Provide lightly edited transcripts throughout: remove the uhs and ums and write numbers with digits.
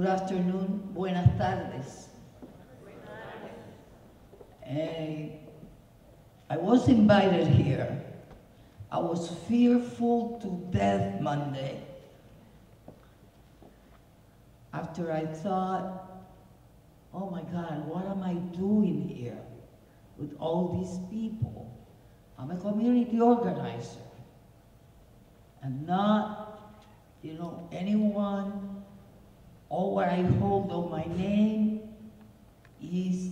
Good afternoon, buenas tardes. I was invited here. I was fearful to death Monday after I thought, oh my God, what am I doing here with all these people? I'm a community organizer and not, anyone. All what I hold on my name is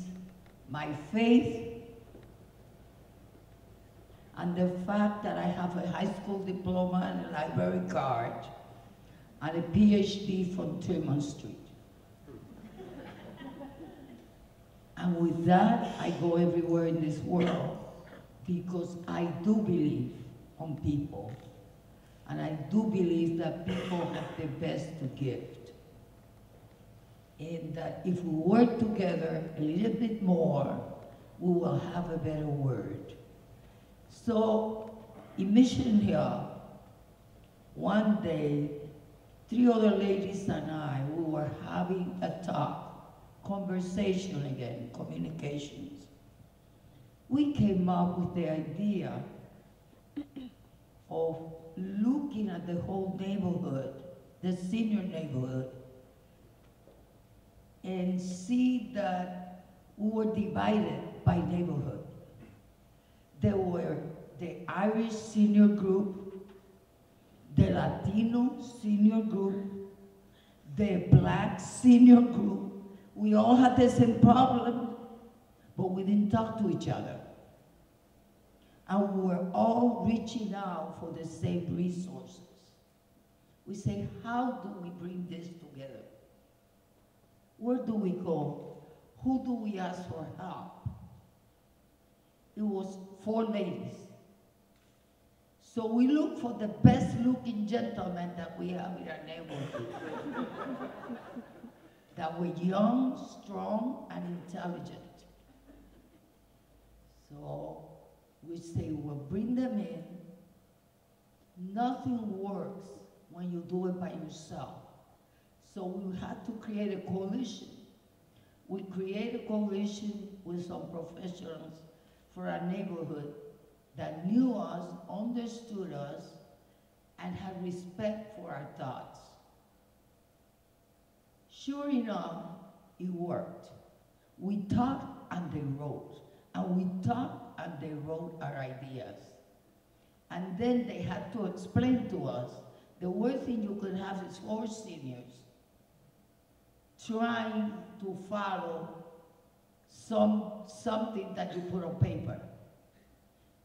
my faith and the fact that I have a high school diploma and a library card and a PhD from Tremont Street. And with that, I go everywhere in this world because I do believe on people. And I do believe that people have the best to give. And that if we work together a little bit more, we will have a better world. So, in Mission Hill, one day, 3 other ladies and I, we were having a talk, conversation again, communications. We came up with the idea of looking at the whole neighborhood, the senior neighborhood, and see that we were divided by neighborhood. There were the Irish senior group, the Latino senior group, the Black senior group. We all had the same problem, but we didn't talk to each other. And we were all reaching out for the same resources. We say, how do we bring this together? Where do we go? Who do we ask for help? It was 4 ladies. So we looked for the best looking gentlemen that we have in our neighborhood. That were young, strong, and intelligent. So we say, we'll bring them in. Nothing works when you do it by yourself. So we had to create a coalition. We created a coalition with some professionals for our neighborhood that knew us, understood us, and had respect for our thoughts. Sure enough, it worked. We talked and they wrote, and we talked and they wrote our ideas. And then they had to explain to us, the worst thing you could have is 4 seniors trying to follow something that you put on paper.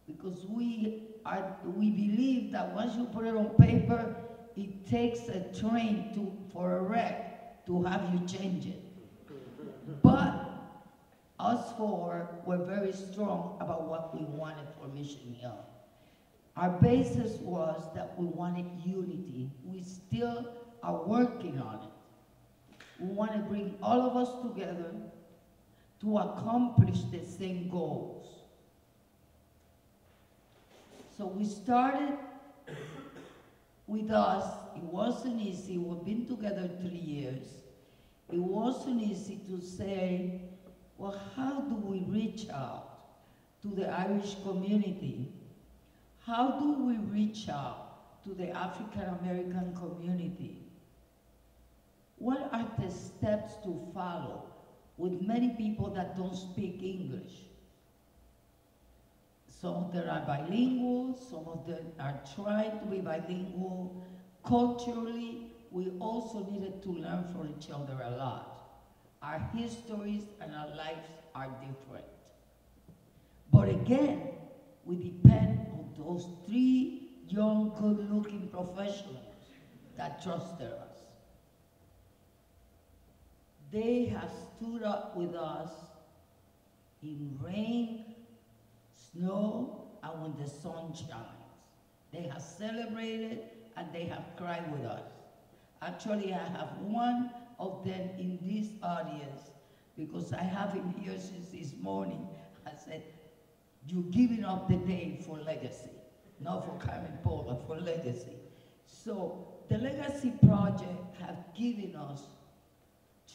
Because we believe that once you put it on paper, it takes a train for a wreck to have you change it. But us 4 were very strong about what we wanted for Mission Hill. Our basis was that we wanted unity. We still are working on it. We want to bring all of us together to accomplish the same goals. So we started with us. It wasn't easy. We've been together 3 years. It wasn't easy to say, well, how do we reach out to the Irish community? How do we reach out to the African American community? What are the steps to follow with many people that don't speak English? Some of them are bilingual, some of them are trying to be bilingual. Culturally, we also needed to learn from each other a lot. Our histories and our lives are different. But again, we depend on those 3 young, good-looking professionals that trusted us. They have stood up with us in rain, snow, and when the sun shines. They have celebrated and they have cried with us. Actually, I have one of them in this audience because I have him here since this morning. I said, you're giving up the day for legacy, not for Carmen Pola, for legacy. So the Legacy Project have given us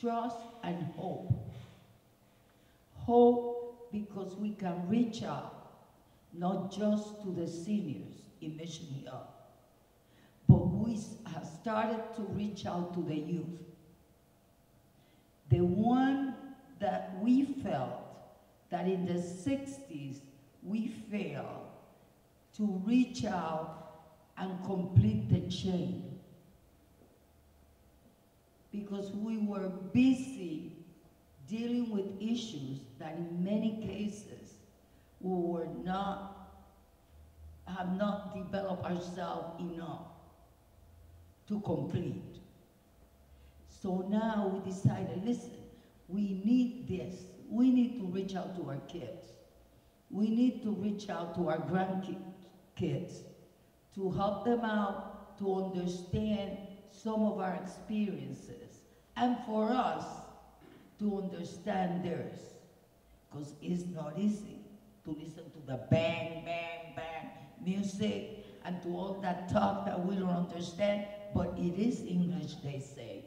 trust and hope. Hope because we can reach out, not just to the seniors in Mission Hill, but we have started to reach out to the youth. The one that we felt that in the 60s we failed to reach out and complete the chain because we were busy dealing with issues that in many cases we have not developed ourselves enough to complete. So now we decided, listen, we need this. We need to reach out to our kids. We need to reach out to our grandkids to help them out to understand some of our experiences and for us to understand theirs. Because it's not easy to listen to the bang, bang, bang music and to all that talk that we don't understand, but it is English, they say.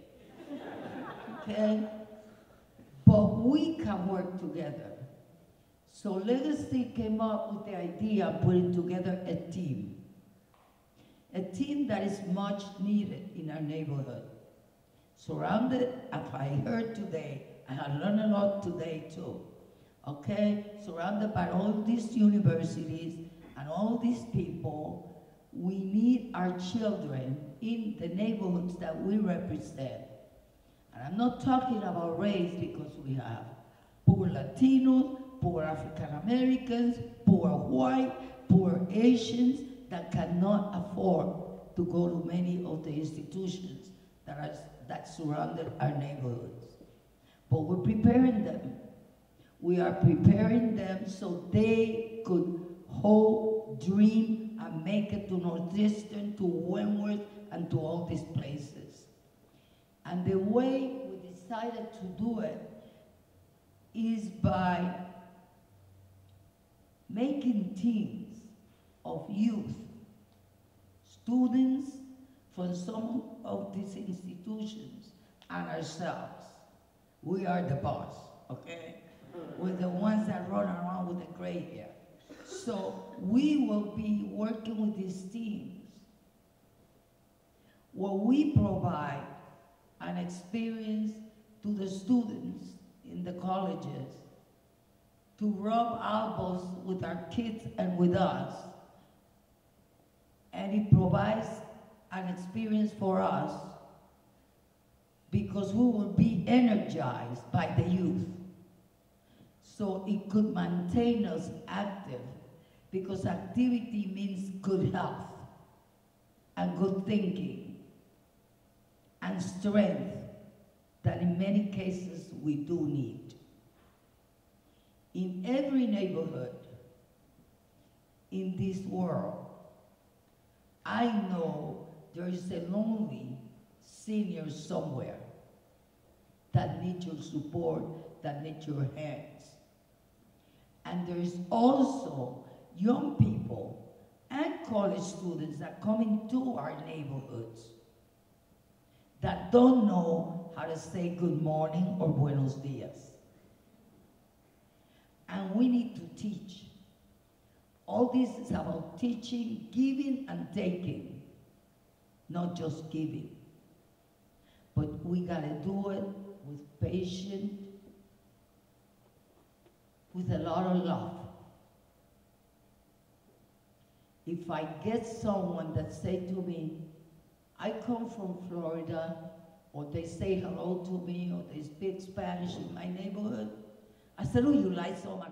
Okay? But we can work together. So Legacy came up with the idea of putting together a team that is much needed in our neighborhood. Surrounded, as I heard today, I have learned a lot today too, okay? Surrounded by all these universities and all these people, we need our children in the neighborhoods that we represent. And I'm not talking about race because we have poor Latinos, poor African Americans, poor white, poor Asians that cannot afford to go to many of the institutions that surrounded our neighborhoods. But we're preparing them. We are preparing them so they could hope, dream, and make it to Northeastern, to Wentworth, and to all these places. And the way we decided to do it is by making teams of youth, students from some of these institutions, and ourselves. We are the boss, okay? We're the ones that run around with the gray hair. So we will be working with these teams where we provide an experience to the students in the colleges to rub elbows with our kids and with us. And it provides an experience for us because we will be energized by the youth. So it could maintain us active because activity means good health and good thinking and strength that in many cases we do need. In every neighborhood in this world, I know there is a lonely senior somewhere that needs your support, that needs your hands. And there is also young people and college students that come into our neighborhoods that don't know how to say good morning or buenos dias. And we need to teach. All this is about teaching, giving, and taking, not just giving. But we gotta do it with patience, with a lot of love. If I get someone that say to me, I come from Florida, or they say hello to me, or they speak Spanish in my neighborhood, I said, oh, you like so much.